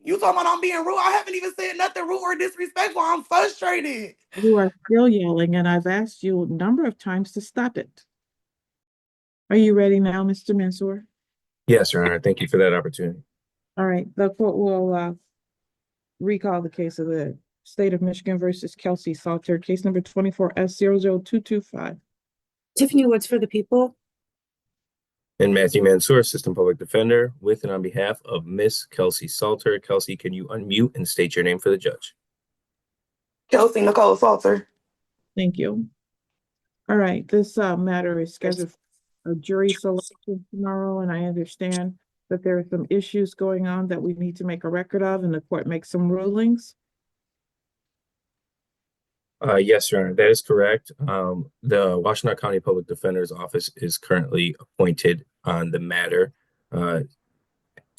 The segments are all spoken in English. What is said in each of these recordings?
You talking about I'm being rude? I haven't even said nothing rude or disrespectful. I'm frustrated. You are still yelling, and I've asked you a number of times to stop it. Are you ready now, Mr. Mansour? Yes, Your Honor. Thank you for that opportunity. All right, the court will recall the case of the State of Michigan versus Kelsey Salter, case number 24S00225. Tiffany Woods for the people. And Matthew Mansour, Assistant Public Defender, with and on behalf of Miss Kelsey Salter. Kelsey, can you unmute and state your name for the judge? Kelsey Nicole Salter. Thank you. All right, this matter is scheduled for a jury selection tomorrow, and I understand that there are some issues going on that we need to make a record of, and the court makes some rulings. Yes, Your Honor, that is correct. The Washtenaw County Public Defender's Office is currently appointed on the matter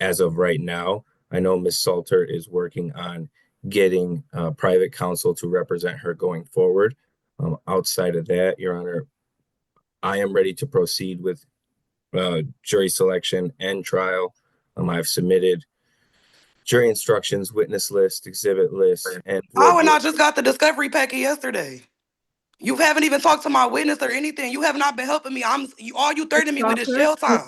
as of right now. I know Ms. Salter is working on getting private counsel to represent her going forward. Outside of that, Your Honor, I am ready to proceed with jury selection and trial. I've submitted jury instructions, witness list, exhibit list, and How and I just got the discovery packet yesterday. You haven't even talked to my witness or anything. You have not been helping me. All you threatening me with is jail time.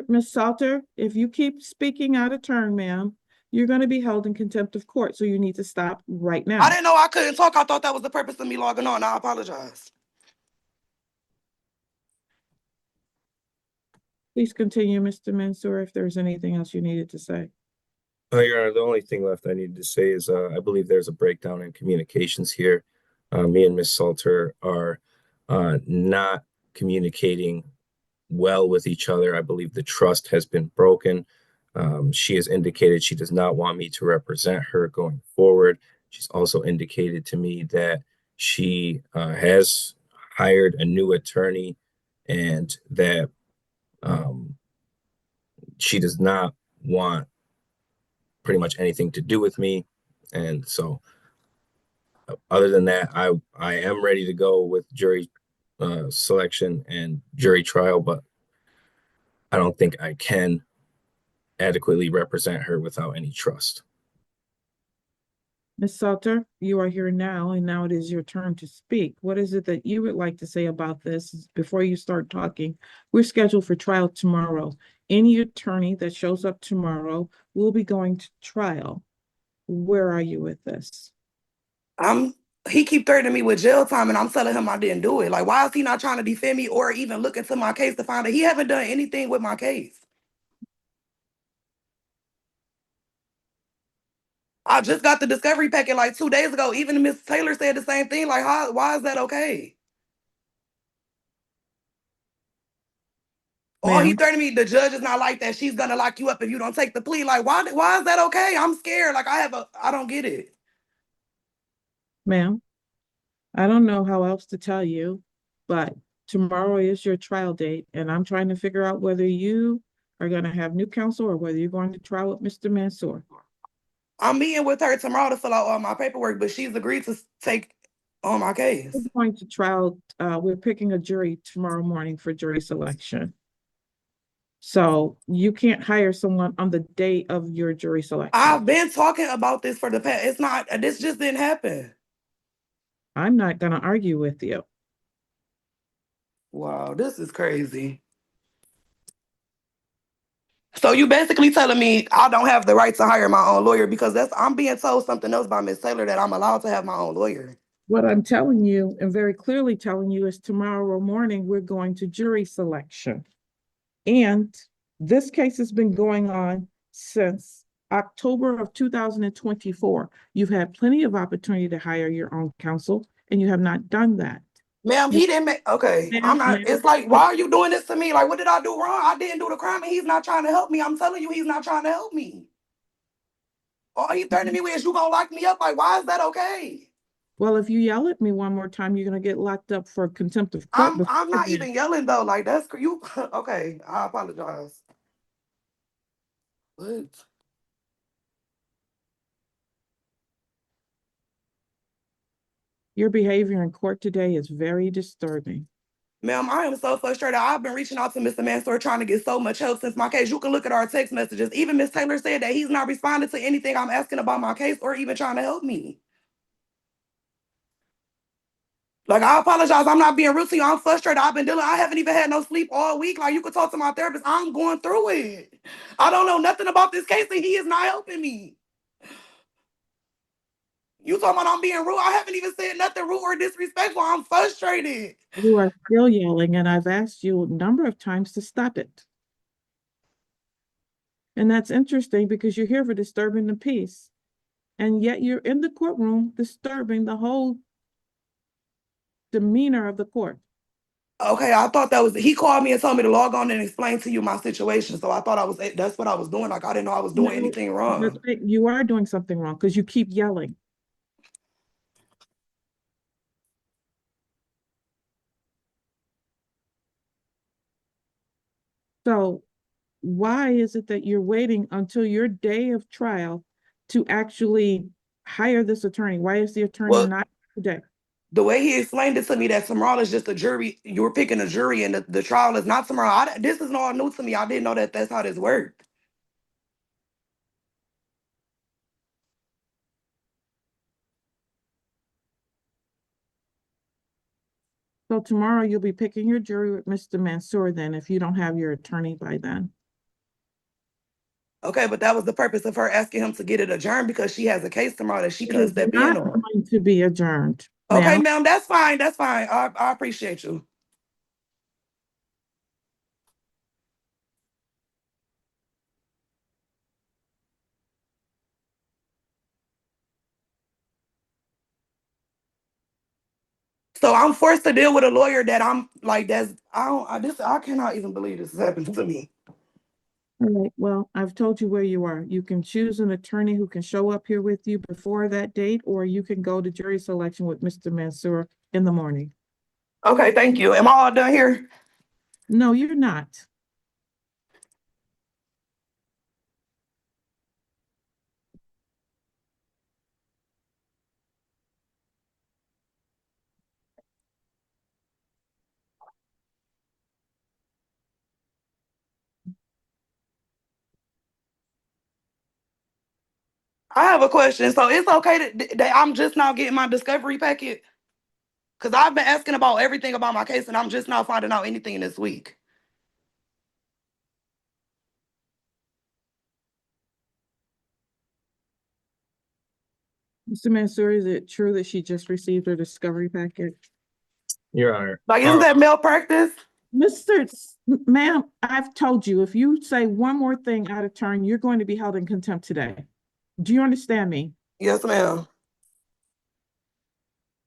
Ms. Salter, if you keep speaking out of turn, ma'am, you're going to be held in contempt of court. So you need to stop right now. I didn't know I couldn't talk. I thought that was the purpose of me logging on. I apologize. Please continue, Mr. Mansour, if there's anything else you needed to say. Your Honor, the only thing left I need to say is I believe there's a breakdown in communications here. Me and Ms. Salter are not communicating well with each other. I believe the trust has been broken. She has indicated she does not want me to represent her going forward. She's also indicated to me that she has hired a new attorney and that she does not want pretty much anything to do with me. And so other than that, I am ready to go with jury selection and jury trial, but I don't think I can adequately represent her without any trust. Ms. Salter, you are here now, and now it is your turn to speak. What is it that you would like to say about this before you start talking? We're scheduled for trial tomorrow. Any attorney that shows up tomorrow will be going to trial. Where are you with this? He keep threatening me with jail time, and I'm telling him I didn't do it. Like, why is he not trying to defend me or even look into my case to find out? He haven't done anything with my case. I just got the discovery packet like 2 days ago. Even Miss Taylor said the same thing. Like, why is that okay? Oh, he threatened me. The judge is not like that. She's gonna lock you up if you don't take the plea. Like, why is that okay? I'm scared. Like, I don't get it. Ma'am, I don't know how else to tell you, but tomorrow is your trial date, and I'm trying to figure out whether you are going to have new counsel or whether you're going to trial with Mr. Mansour. I'm meeting with her tomorrow to fill out all my paperwork, but she's agreed to take on my case. We're going to trial. We're picking a jury tomorrow morning for jury selection. So you can't hire someone on the day of your jury selection. I've been talking about this for the past. It's not. This just didn't happen. I'm not going to argue with you. Wow, this is crazy. So you basically telling me I don't have the right to hire my own lawyer because I'm being told something else by Miss Taylor that I'm allowed to have my own lawyer. What I'm telling you, and very clearly telling you, is tomorrow morning we're going to jury selection. And this case has been going on since October of 2024. You've had plenty of opportunity to hire your own counsel, and you have not done that. Ma'am, he didn't make, okay, I'm not, it's like, why are you doing this to me? Like, what did I do wrong? I didn't do the crime and he's not trying to help me. I'm telling you, he's not trying to help me. All he threatening me with is you gonna lock me up. Like, why is that okay? Well, if you yell at me one more time, you're gonna get locked up for contempt of court. I'm not even yelling though. Like, that's you. Okay, I apologize. What? Your behavior in court today is very disturbing. Ma'am, I am so frustrated. I've been reaching out to Mr. Mansour trying to get so much help since my case. You can look at our text messages. Even Miss Taylor said that he's not responding to anything I'm asking about my case or even trying to help me. Like, I apologize. I'm not being rude to you. I'm frustrated. I haven't even had no sleep all week. Like, you could talk to my therapist. I'm going through it. I don't know nothing about this case and he is not helping me. You talking about I'm being rude? I haven't even said nothing rude or disrespectful. I'm frustrated. You are still yelling, and I've asked you a number of times to stop it. And that's interesting because you're here for disturbing the peace. And yet you're in the courtroom disturbing the whole demeanor of the court. Okay, I thought that was, he called me and told me to log on and explain to you my situation. So I thought that's what I was doing. Like, I didn't know I was doing anything wrong. You are doing something wrong because you keep yelling. So why is it that you're waiting until your day of trial to actually hire this attorney? Why is the attorney not today? The way he explained it to me, that tomorrow is just a jury, you're picking a jury and the trial is not tomorrow. This is all new to me. I didn't know that that's how this worked. So tomorrow you'll be picking your jury with Mr. Mansour then, if you don't have your attorney by then. Okay, but that was the purpose of her asking him to get it adjourned because she has a case tomorrow that she couldn't step in on. It's not going to be adjourned. Okay, ma'am, that's fine. That's fine. I appreciate you. So I'm forced to deal with a lawyer that I'm like, I cannot even believe this is happening to me. All right, well, I've told you where you are. You can choose an attorney who can show up here with you before that date, or you can go to jury selection with Mr. Mansour in the morning. Okay, thank you. Am I all done here? No, you're not. I have a question. So it's okay that I'm just now getting my discovery packet? Because I've been asking about everything about my case and I'm just now finding out anything this week. Mr. Mansour, is it true that she just received her discovery packet? Your Honor. Like, isn't that malpractice? Ma'am, I've told you, if you say one more thing out of turn, you're going to be held in contempt today. Do you understand me? Yes, ma'am.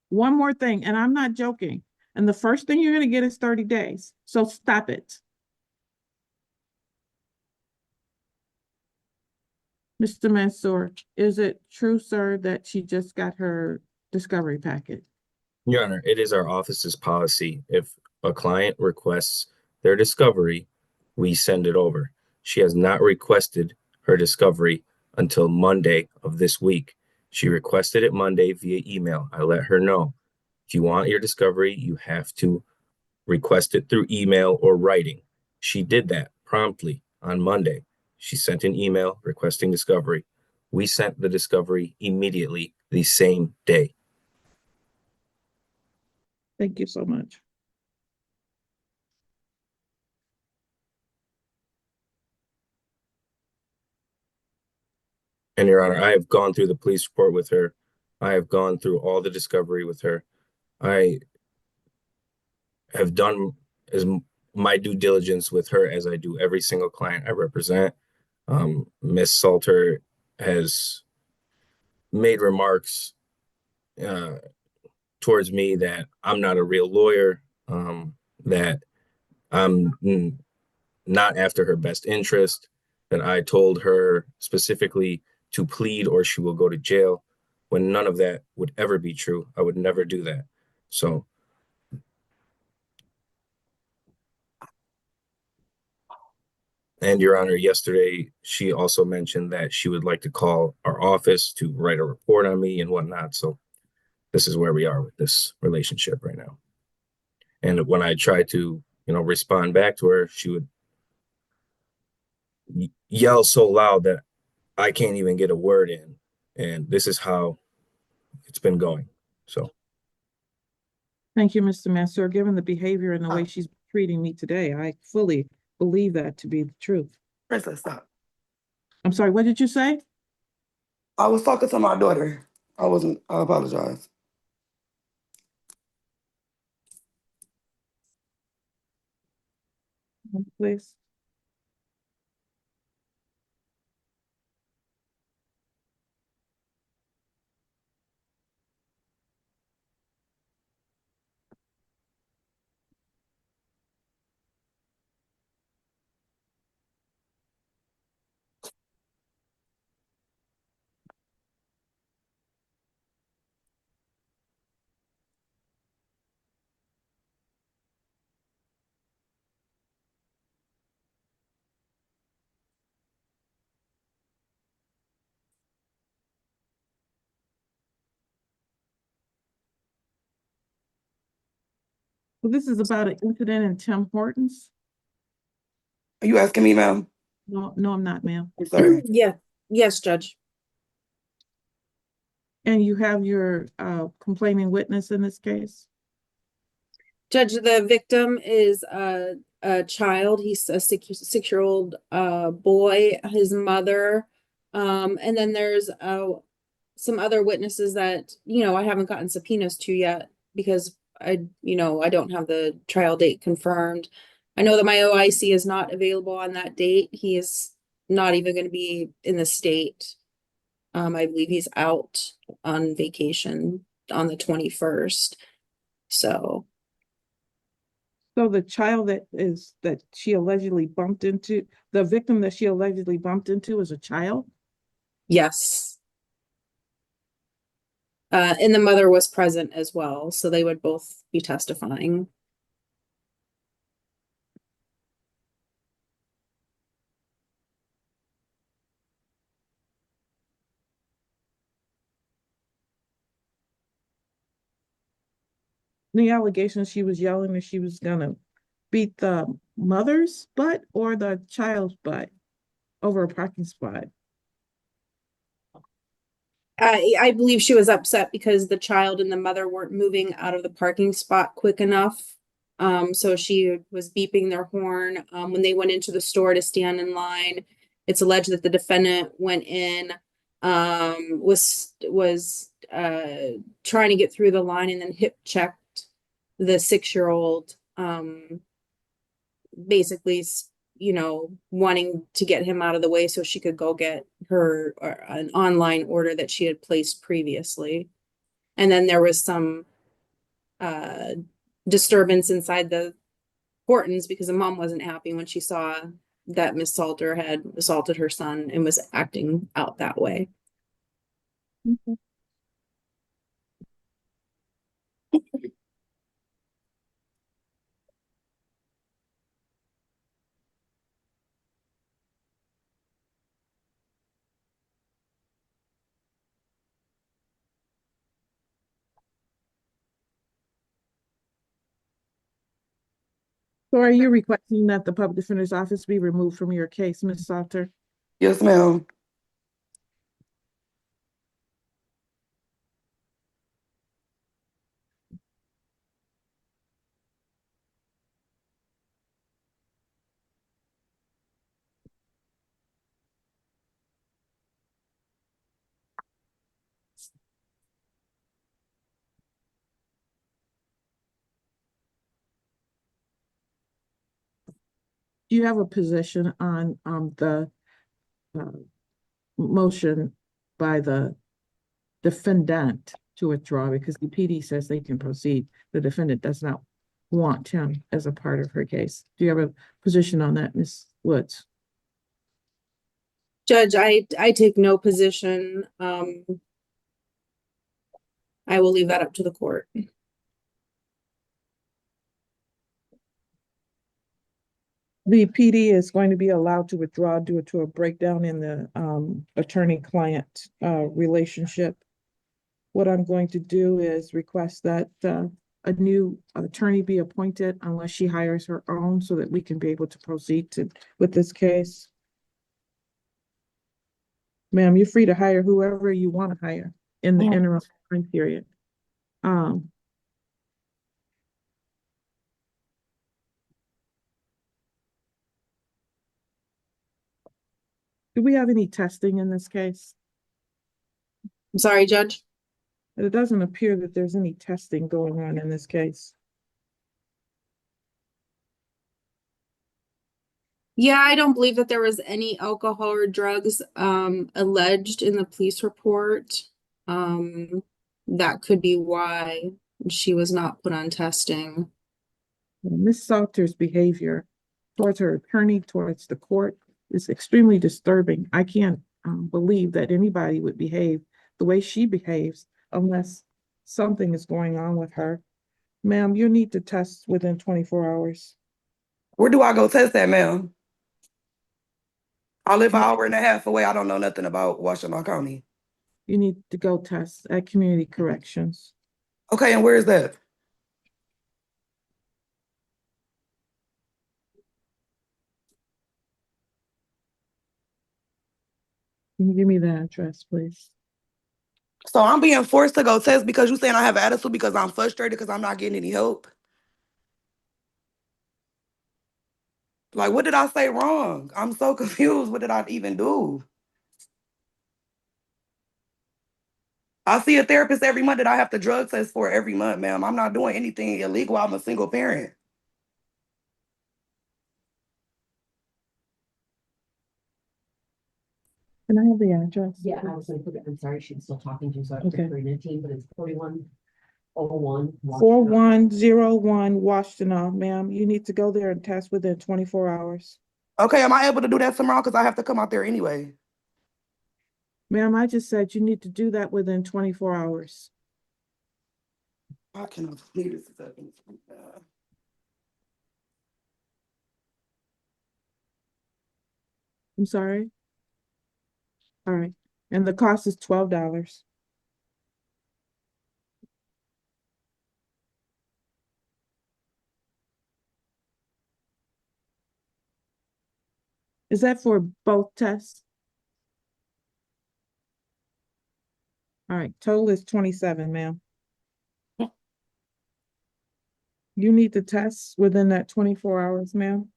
One more thing, and I'm not joking. And the first thing you're going to get is 30 days. So stop it. Mr. Mansour, is it true, sir, that she just got her discovery packet? Your Honor, it is our office's policy. If a client requests their discovery, we send it over. She has not requested her discovery until Monday of this week. She requested it Monday via email. I let her know, if you want your discovery, you have to request it through email or writing. She did that promptly on Monday. She sent an email requesting discovery. We sent the discovery immediately the same day. Thank you so much. And Your Honor, I have gone through the police report with her. I have gone through all the discovery with her. I have done as my due diligence with her as I do every single client I represent. Miss Salter has made remarks towards me that I'm not a real lawyer, that I'm not after her best interest, that I told her specifically to plead or she will go to jail, when none of that would ever be true. I would never do that. So, and Your Honor, yesterday she also mentioned that she would like to call our office to write a report on me and whatnot. So this is where we are with this relationship right now. And when I tried to, respond back to her, she would yell so loud that I can't even get a word in. And this is how it's been going. So Thank you, Mr. Mansur. Given the behavior and the way she's treating me today, I fully believe that to be the truth. Princess, stop. I'm sorry, what did you say? I was talking to my daughter. I apologize. Please. Well, this is about an incident in Tim Hortons. Are you asking me, ma'am? No, I'm not, ma'am. I'm sorry. Yeah, yes, Judge. And you have your complaining witness in this case? Judge, the victim is a child. He's a 6-year-old boy, his mother. And then there's some other witnesses that, I haven't gotten subpoenas to yet because I don't have the trial date confirmed. I know that my OIC is not available on that date. He is not even going to be in the state. I believe he's out on vacation on the 21st. So the child that she allegedly bumped into, the victim that she allegedly bumped into is a child? yes. And the mother was present as well, so they would both be testifying. The allegation she was yelling that she was gonna beat the mother's butt or the child's butt over a parking spot. I believe she was upset because the child and the mother weren't moving out of the parking spot quick enough. So she was beeping their horn when they went into the store to stand in line. It's alleged that the defendant went in, was trying to get through the line and then hip checked the 6-year-old, basically, wanting to get him out of the way so she could go get her an online order that she had placed previously. And then there was some disturbance inside the Hortons because the mom wasn't happy when she saw that Miss Salter had assaulted her son and was acting out that way. Okay. So are you requesting that the public defender's office be removed from your case, Ms. Salter? Yes, ma'am. Do you have a position on the motion by the defendant to withdraw, because the PD says they can proceed? The defendant does not want him as a part of her case. Do you have a position on that, Ms. Woods? Judge, I take no position. I will leave that up to the court. The PD is going to be allowed to withdraw due to a breakdown in the attorney-client relationship. What I'm going to do is request that a new attorney be appointed unless she hires her own so that we can be able to proceed with this case. Ma'am, you're free to hire whoever you want to hire in the interim time period. Do we have any testing in this case? I'm sorry, Judge. It doesn't appear that there's any testing going on in this case. Yeah, I don't believe that there was any alcohol or drugs alleged in the police report. That could be why she was not put on testing. Ms. Salter's behavior towards her attorney, towards the court, is extremely disturbing. I can't believe that anybody would behave the way she behaves unless something is going on with her. Ma'am, you need to test within 24 hours. Where do I go test that, ma'am? I live an hour and a half away. I don't know nothing about Washtenaw County. You need to go test at Community Corrections. Okay, and where is that? Can you give me the address, please? So I'm being forced to go test because you saying I have attitude because I'm frustrated because I'm not getting any help? Like, what did I say wrong? I'm so confused. What did I even do? I see a therapist every month that I have to drug test for every month, ma'am. I'm not doing anything illegal. I'm a single parent. Can I have the address? Yeah, I was gonna put it, I'm sorry, she's still talking to you, so I have to Okay. put it in a team, but it's 4101. 4101 Washtenaw, ma'am. You need to go there and test within 24 hours. Okay, am I able to do that tomorrow? Because I have to come out there anyway. Ma'am, I just said you need to do that within 24 hours. I cannot believe this is happening. I'm sorry? All right. And the cost is $12. Is that for both tests? All right, total is 27, ma'am. You need the tests within that 24 hours, ma'am.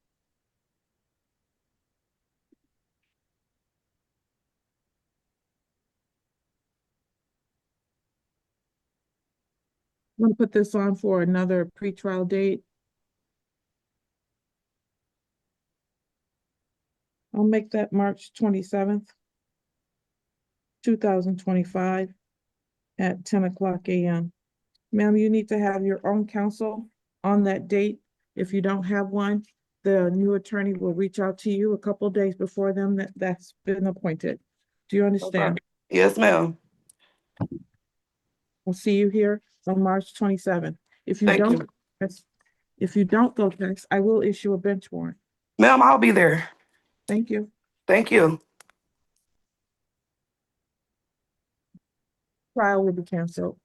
I'm gonna put this on for another pretrial date. I'll make that March 27th, 2025 at 10 o'clock a.m. Ma'am, you need to have your own counsel on that date. If you don't have one, the new attorney will reach out to you a couple of days before them that's been appointed. Do you understand? Okay. Yes, ma'am. We'll see you here on March 27th. If you Thank don't, you. if you don't go test, I will issue a bench warrant. Ma'am, I'll be there. Thank you. Thank you. Trial will be canceled.